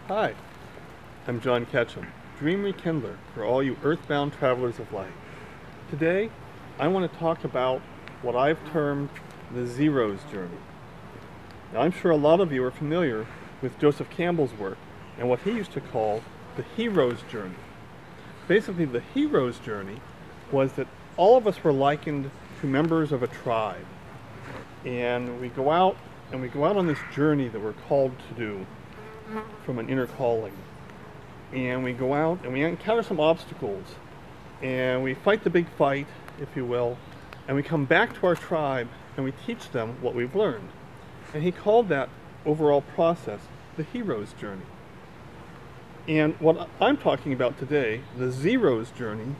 Hi, I'm John Ketcham, Dream Rekindler for all you earthbound travelers of light. Today, I want to talk about what I've termed the Zero's Journey. Now, I'm sure a lot of you are familiar with Joseph Campbell's work and what he used to call the hero's journey. Basically, the hero's journey was that all of us were likened to members of a tribe. And we go out on this journey that we're called to do from an inner calling. And we go out and we encounter some obstacles and we fight the big fight, if you will, and we come back to our tribe and we teach them what we've learned. And he called that overall process the hero's journey. And what I'm talking about today, the Zero's journey,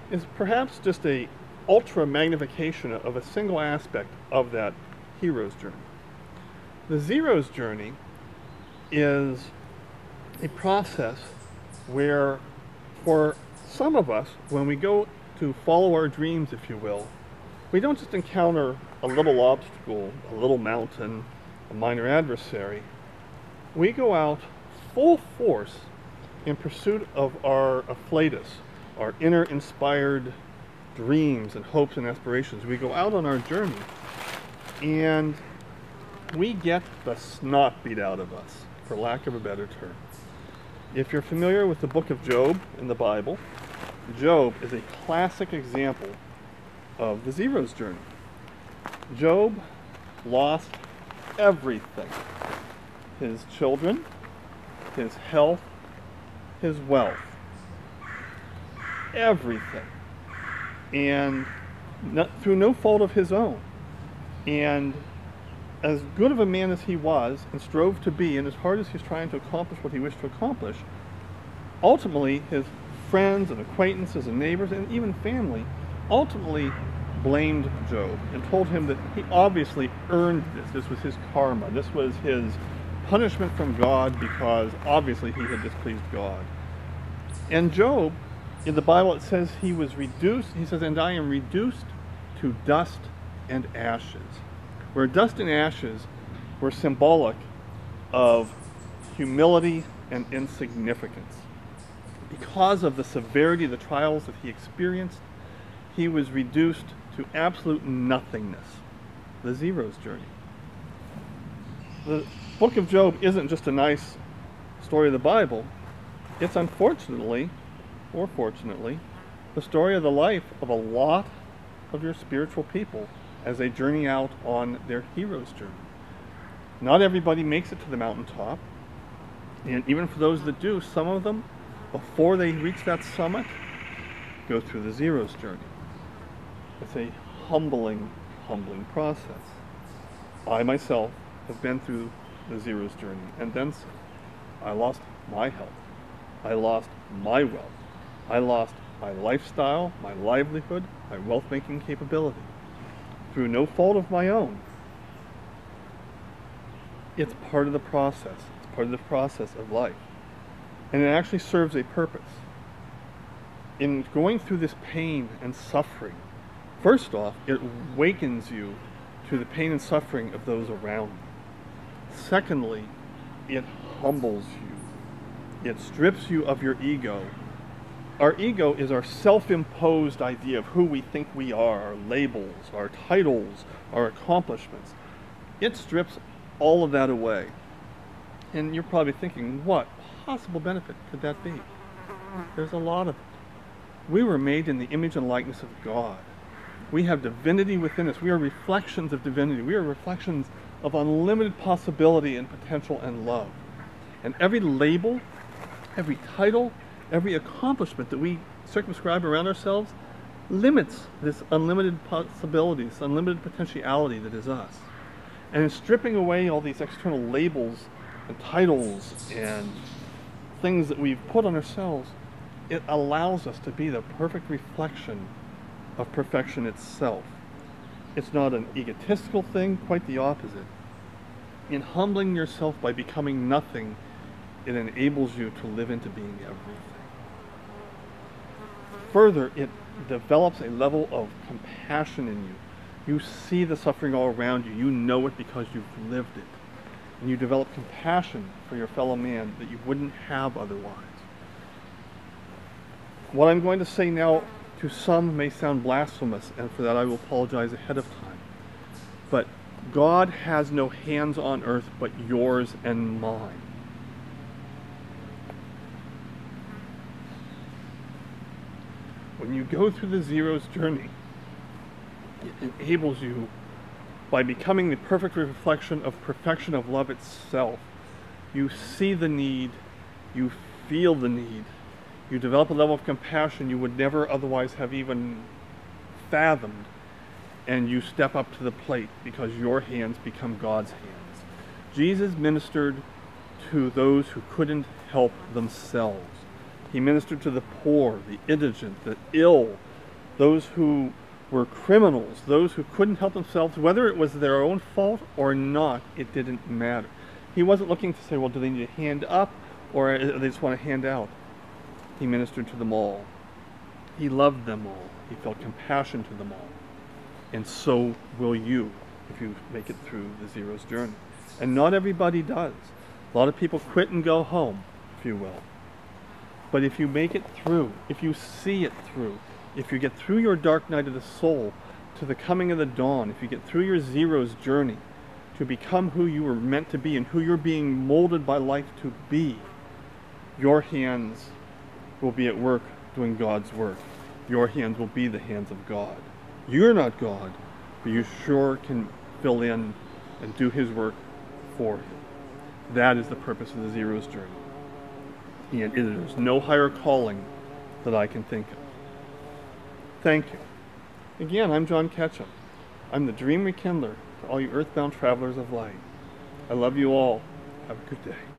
is perhaps just a ultra magnification of a single aspect of that hero's journey. The Zero's journey is a process where, for some of us, when we go to follow our dreams, if you will, we don't just encounter a little obstacle, a little mountain, a minor adversary. We go out full force in pursuit of our afflatus, our inner inspired dreams and hopes and aspirations. We go out on our journey and we get the snot beat out of us, for lack of a better term. If you're familiar with the book of Job in the Bible, Job is a classic example of the Zero's journey. Job lost everything: his children, his health, his wealth, everything, and through no fault of his own. And as good of a man as he was and strove to be, and as hard as he's trying to accomplish what he wished to accomplish, ultimately his friends and acquaintances and neighbors and even family ultimately blamed Job and told him that he obviously earned this. This was his karma. This was his punishment from God because obviously he had displeased God. And Job, in the Bible, it says he was reduced, he says, "And I am reduced to dust and ashes." Where dust and ashes were symbolic of humility and insignificance. Because of the severity of the trials that he experienced, he was reduced to absolute nothingness. The Zero's journey. The book of Job isn't just a nice story of the Bible. It's unfortunately, or fortunately, the story of the life of a lot of your spiritual people as they journey out on their hero's journey. Not everybody makes it to the mountaintop, and even for those that do, some of them, before they reach that summit, go through the Zero's journey. It's a humbling process. I myself have been through the Zero's journey, and then some. I lost my health. I lost my wealth. I lost my lifestyle, my livelihood, my wealth-making capability, through no fault of my own. It's part of the process. It's part of the process of life. And it actually serves a purpose. In going through this pain and suffering, first off, it awakens you to the pain and suffering of those around you. Secondly, it humbles you. It strips you of your ego. Our ego is our self-imposed idea of who we think we are, our labels, our titles, our accomplishments. It strips all of that away. And you're probably thinking, what possible benefit could that be? There's a lot of it. We were made in the image and likeness of God. We have divinity within us. We are reflections of divinity. We are reflections of unlimited possibility and potential and love. And every label, every title, every accomplishment that we circumscribe around ourselves limits this unlimited possibilities, unlimited potentiality that is us. And in stripping away all these external labels and titles and things that we've put on ourselves, it allows us to be the perfect reflection of perfection itself. It's not an egotistical thing, quite the opposite. In humbling yourself by becoming nothing, it enables you to live into being everything. Further, it develops a level of compassion in you. You see the suffering all around you. You know it because you've lived it. and you develop compassion for your fellow man that you wouldn't have otherwise. What I'm going to say now to some may sound blasphemous, and for that I will apologize ahead of time. But God has no hands on earth but yours and mine. When you go through the Zero's journey, it enables you, by becoming the perfect reflection of perfection of love itself, you see the need, you feel the need, you develop a level of compassion you would never otherwise have even fathomed, and you step up to the plate because your hands become God's hands. Jesus ministered to those who couldn't help themselves. He ministered to the poor, the indigent, the ill, those who were criminals, those who couldn't help themselves, whether it was their own fault or not, it didn't matter. He wasn't looking to say, well, do they need a hand up or do they just want a hand out? He ministered to them all. He loved them all. He felt compassion to them all. And so will you if you make it through the Zero's journey. And not everybody does. A lot of people quit and go home, if you will. But if you make it through, if you see it through, if you get through your dark night of the soul to the coming of the dawn, if you get through your Zero's journey to become who you were meant to be and who you're being molded by life to be, your hands will be at work doing God's work. Your hands will be the hands of God. You're not God, but you sure can fill in and do His work for Him. That is the purpose of the Zero's journey. And it is no higher calling that I can think of. Thank you. Again, I'm John Ketcham. I'm the Dream Rekindler for all you earthbound travelers of light. I love you all. Have a good day.